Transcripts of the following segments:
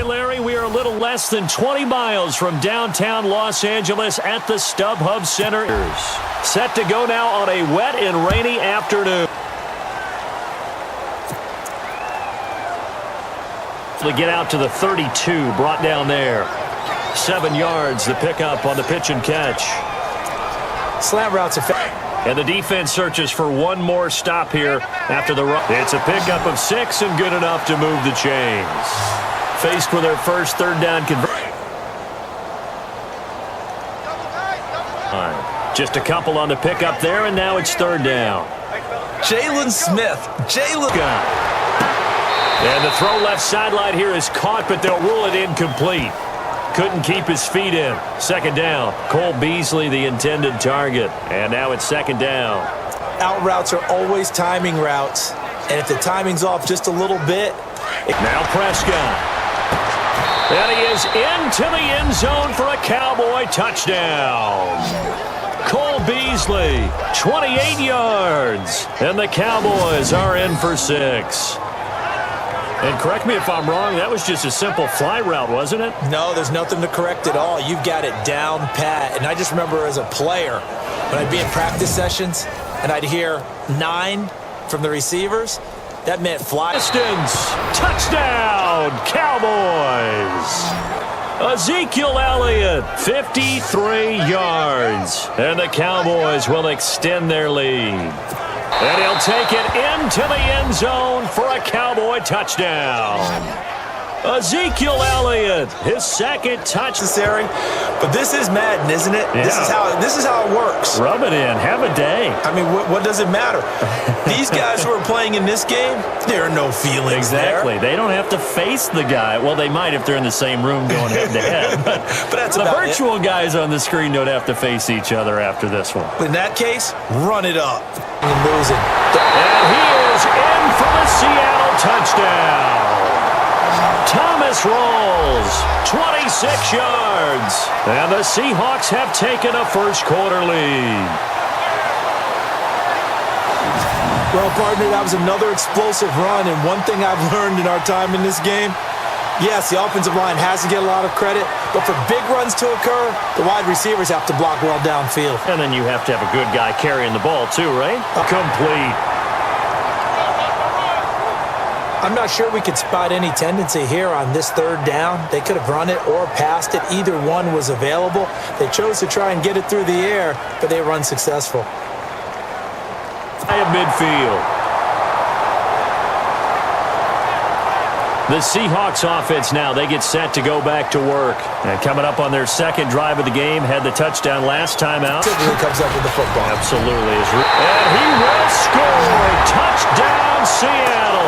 Larry, we are a little less than 20 miles from downtown Los Angeles at the StubHub Center. Set to go now on a wet and rainy afternoon. To get out to the 32, brought down there. 7 yards, the pickup on the pitch and catch. Slant routes are and the defense searches for one more stop here after the run. It's a pickup of 6 and good enough to move the chains. Faced with their first third down conversion. Just a couple on the pickup there, and now it's third down. Jalen Smith. And the throw left sideline here is caught, but they'll rule it incomplete. Couldn't keep his feet in. Second down. Cole Beasley, the intended target. And now it's second down. Out routes are always timing routes. And if the timing's off just a little bit. Now Prescott. And he is into the end zone for a Cowboy touchdown. Cole Beasley, 28 yards. And the Cowboys are in for 6. And correct me if I'm wrong, that was just a simple fly route, wasn't it? No, there's nothing to correct at all. You've got it down pat. And I just remember as a player, when I'd be in practice sessions and I'd hear 9 from the receivers, that meant fly. Distance, touchdown, Cowboys. Ezekiel Elliott, 53 yards. And the Cowboys will extend their lead. And he'll take it into the end zone for a Cowboy touchdown. Ezekiel Elliott, his second touch. Necessary, but this is Madden, isn't it? Yeah. This is how it works. Rub it in. Have a day. I mean, what does it matter? These guys who are playing in this game, there are no feelings exactly. there. They don't have to face the guy. Well, they might if they're in the same room going head-to-head. But that's the about virtual guys on the screen don't have to face each other after this one. In that case, run it up. And losing. And he is in for the Seattle touchdown. Thomas rolls 26 yards. And the Seahawks have taken a first-quarter lead. Well, partner, that was another explosive run. And one thing I've learned in our time in this game, yes, the offensive line has to get a lot of credit, but for big runs to occur, the wide receivers have to block well downfield. And then you have to have a good guy carrying the ball too, right? Complete. I'm not sure we could spot any tendency here on this third down. They could have run it or passed it. Either one was available. They chose to try and get it through the air, but they were unsuccessful. At midfield. The Seahawks offense now, they get set to go back to work. And coming up on their second drive of the game, had the touchdown last time out. Typically comes up with the football. Absolutely. And he will score. Touchdown, Seattle.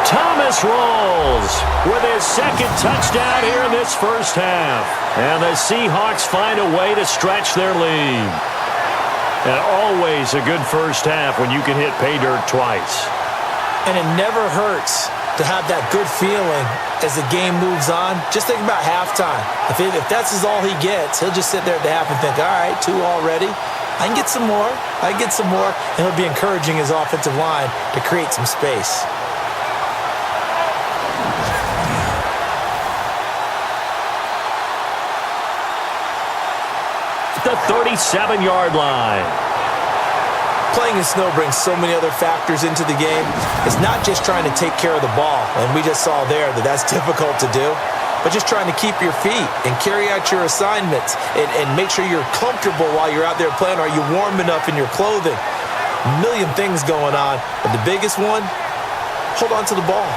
Thomas rolls with his second touchdown here in this first half. And the Seahawks find a way to stretch their lead. And always a good first half when you can hit pay dirt twice. And it never hurts to have that good feeling as the game moves on. Just think about halftime. If that's all he gets, he'll just sit there at the half and think, all right, 2 already. I can get some more. I can get some more. And he'll be encouraging his offensive line to create some space. The 37-yard line. Playing in snow brings so many other factors into the game. It's not just trying to take care of the ball, and we just saw there that that's difficult to do, but just trying to keep your feet and carry out your assignments and make sure you're comfortable while you're out there playing. Are you warm enough in your clothing? A million things going on, but the biggest one, hold on to the ball.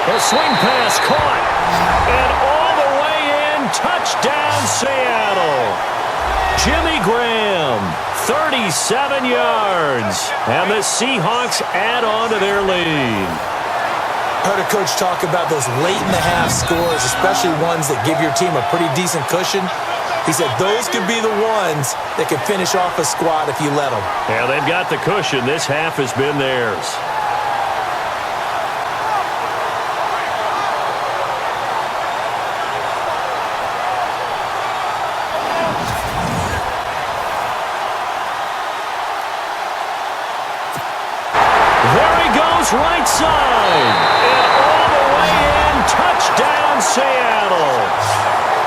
A swing pass caught. And all the way in, touchdown Seattle. Jimmy Graham, 37 yards. And the Seahawks add on to their lead. I heard a coach talk about those late-in-the-half scores, especially ones that give your team a pretty decent cushion. He said those could be the ones that can finish off a squad if you let them. Yeah, they've got the cushion. This half has been theirs. Right side, and all the way in, touchdown Seattle.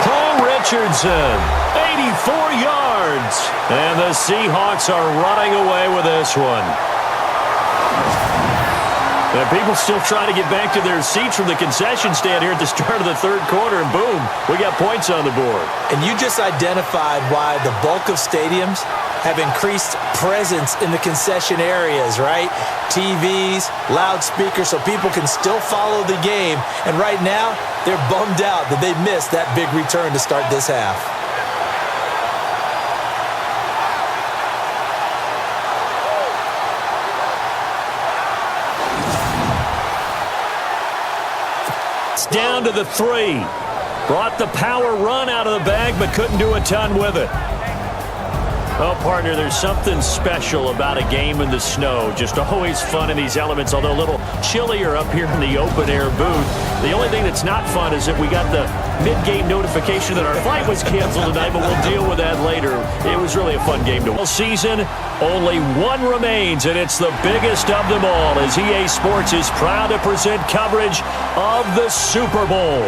Paul Richardson, 84 yards, and the Seahawks are running away with this one. And people still trying to get back to their seats from the concession stand here at the start of the third quarter, and boom, we got points on the board. And you just identified why the bulk of stadiums have increased presence in the concession areas, right? TVs, loudspeakers, so people can still follow the game. And right now, they're bummed out that they missed that big return to start this half. It's down to the 3. Brought the power run out of the bag, but couldn't do a ton with it. Well, partner, there's something special about a game in the snow. Just always fun in these elements, although a little chillier up here in the open-air booth. The only thing that's not fun is that we got the mid-game notification that our flight was canceled tonight, but we'll deal with that later. It was really a fun game to watch. All season, only one remains, and it's the biggest of them all, as EA Sports is proud to present coverage of the Super Bowl.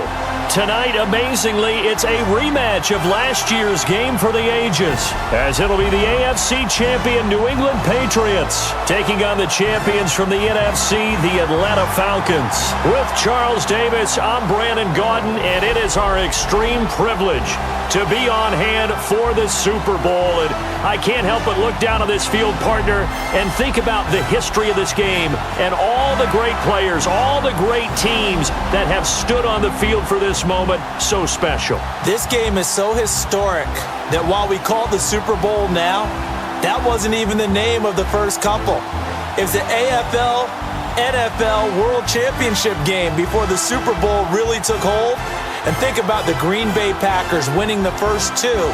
Tonight, amazingly, it's a rematch of last year's game for the ages, as it'll be the AFC champion New England Patriots taking on the champions from the NFC, the Atlanta Falcons. With Charles Davis, I'm Brandon Gaudin, and it is our extreme privilege to be on hand for the Super Bowl. And I can't help but look down on this field, partner, and think about the history of this game and all the great players, all the great teams that have stood on the field for this moment. So special. This game is so historic that while we call it the Super Bowl now, that wasn't even the name of the first couple. It was the AFL NFL World Championship game before the Super Bowl really took hold. And think about the Green Bay Packers winning the first two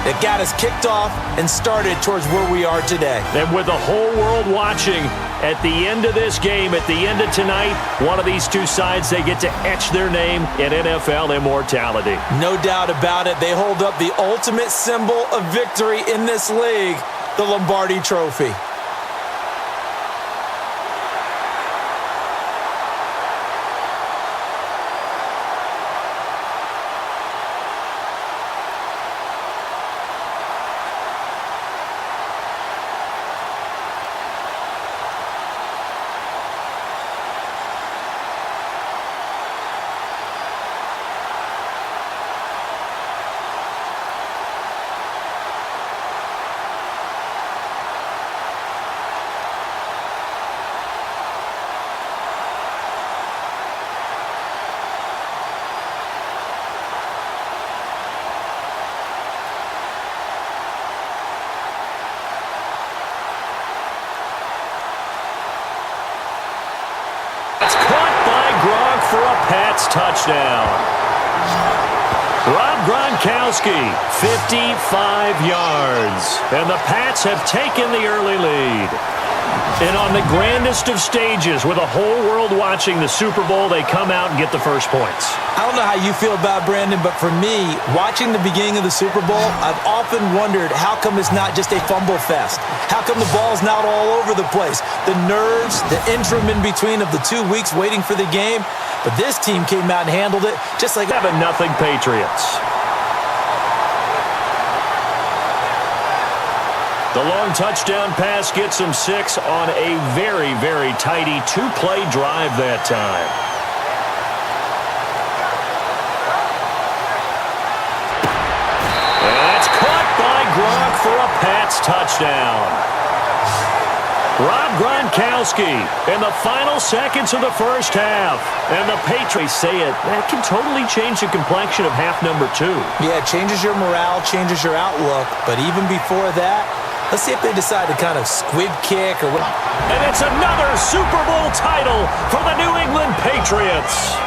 that got us kicked off and started towards where we are today. And with the whole world watching, at the end of this game, at the end of tonight, one of these two sides, they get to etch their name in NFL immortality. No doubt about it. They hold up the ultimate symbol of victory in this league, the Lombardi Trophy. It's caught by Gronk for a Pats touchdown. Rob Gronkowski, 55 yards. And the Pats have taken the early lead. And on the grandest of stages, with a whole world watching the Super Bowl, they come out and get the first points. I don't know how you feel about it, Brandon, but for me, watching the beginning of the Super Bowl, I've often wondered how come it's not just a fumble fest? How come the ball's not all over the place? The nerves, the interim in between of the 2 weeks waiting for the game. But this team came out and handled it just like 7-0 Patriots. The long touchdown pass gets them 6 on a very, very tidy two-play drive that time. And that's caught by Gronk for a Pats touchdown. Rob Gronkowski in the final seconds of the first half. And the Patriots say that can totally change the complexion of half number 2. Yeah, it changes your morale, changes your outlook. But even before that, let's see if they decide to kind of squib kick or what. And it's another Super Bowl title for the New England Patriots.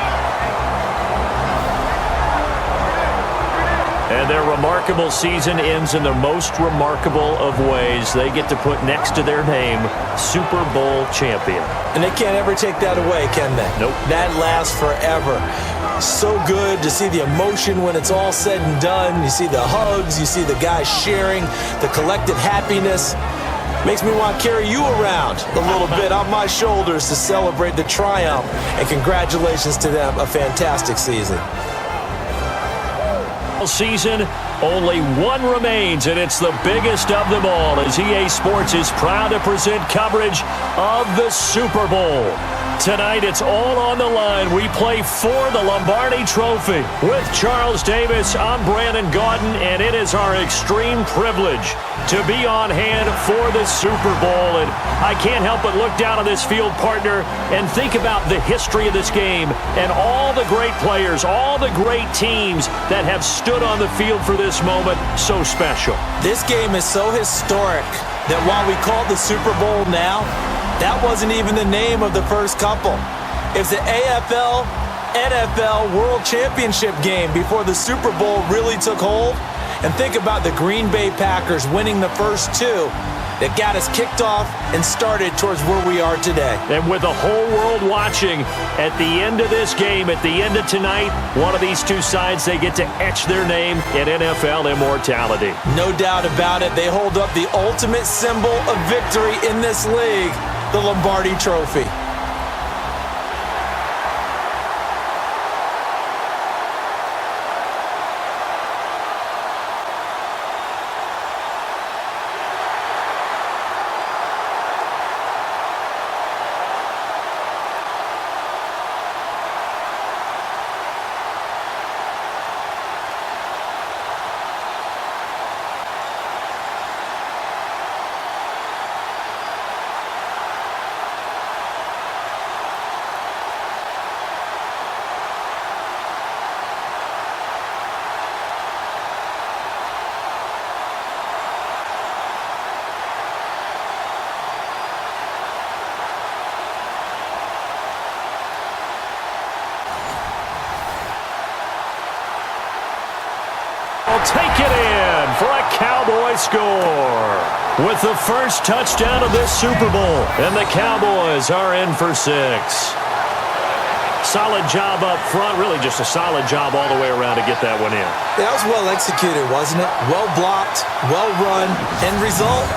And their remarkable season ends in the most remarkable of ways. They get to put next to their name, Super Bowl champion. And they can't ever take that away, can they? Nope. That lasts forever. So good to see the emotion when it's all said and done. You see the hugs, you see the guys sharing, the collective happiness. Makes me want to carry you around a little bit on my shoulders to celebrate the triumph. And congratulations to them, a fantastic season. Season, only one remains, and it's the biggest of them all, as EA Sports is proud to present coverage of the Super Bowl. Tonight, it's all on the line. We play for the Lombardi Trophy. With Charles Davis, I'm Brandon Gaudin, and it is our extreme privilege to be on hand for the Super Bowl. And I can't help but look down on this field, partner, and think about the history of this game and all the great players, all the great teams that have stood on the field for this moment. So special. This game is so historic that while we call it the Super Bowl now, that wasn't even the name of the first couple. It's the AFL, NFL World Championship game before the Super Bowl really took hold. And think about the Green Bay Packers winning the first two that got us kicked off and started towards where we are today. And with the whole world watching, at the end of this game, at the end of tonight, one of these two sides, they get to etch their name in NFL immortality. No doubt about it. They hold up the ultimate symbol of victory in this league, the Lombardi Trophy. Take it in for a Cowboy score with the first touchdown of this Super Bowl. And the Cowboys are in for 6. Solid job up front, really just a solid job all the way around to get that one in. That was well executed, wasn't it? Well blocked, well run. End result,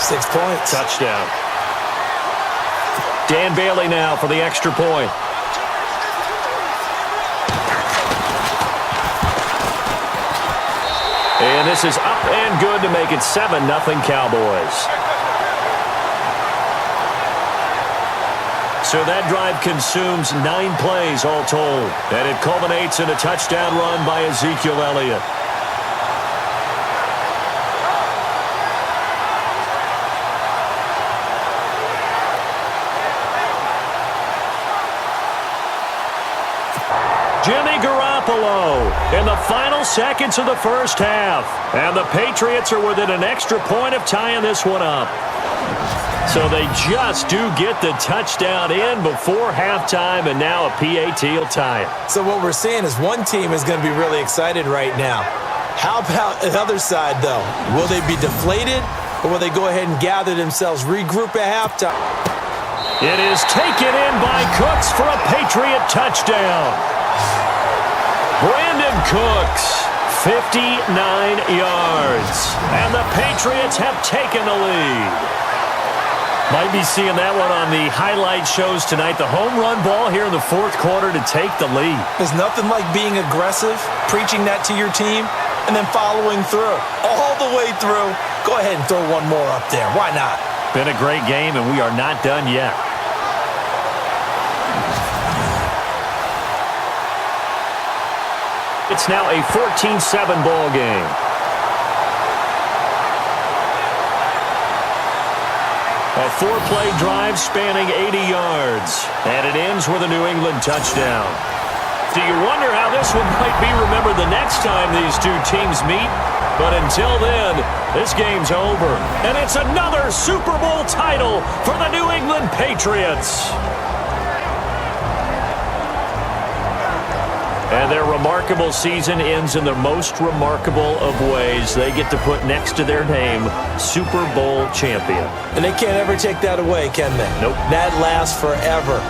6 points. Touchdown. Dan Bailey now for the extra point. And this is up and good to make it 7-0 Cowboys. So that drive consumes 9 plays all told. And it culminates in a touchdown run by Ezekiel Elliott. Jimmy Garoppolo in the final seconds of the first half. And the Patriots are within an extra point of tying this one up. So they just do get the touchdown in before halftime, and now a PAT will tie it. So what we're seeing is one team is going to be really excited right now. How about the other side, though? Will they be deflated, or will they go ahead and gather themselves, regroup at halftime? It is taken in by Cooks for a Patriot touchdown. Brandon Cooks, 59 yards. And the Patriots have taken the lead. Might be seeing that one on the highlight shows tonight. The home run ball here in the fourth quarter to take the lead. There's nothing like being aggressive, preaching that to your team, and then following through. All the way through. Go ahead and throw one more up there. Why not? Been a great game, and we are not done yet. It's now a 14-7 ball game. A 4-play drive spanning 80 yards. And it ends with a New England touchdown. Do you wonder how this one might be remembered the next time these two teams meet? But until then, this game's over. And it's another Super Bowl title for the New England Patriots. And their remarkable season ends in the most remarkable of ways. They get to put next to their name, Super Bowl champion. And they can't ever take that away, can they? Nope. That lasts forever.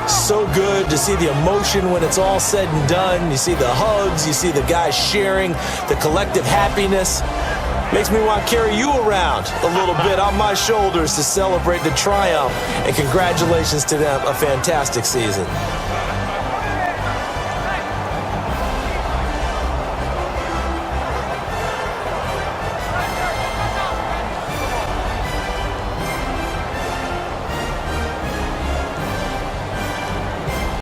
So good to see the emotion when it's all said and done. You see the hugs, you see the guys sharing, the collective happiness. Makes me want to carry you around a little bit on my shoulders to celebrate the triumph. And congratulations to them, a fantastic season.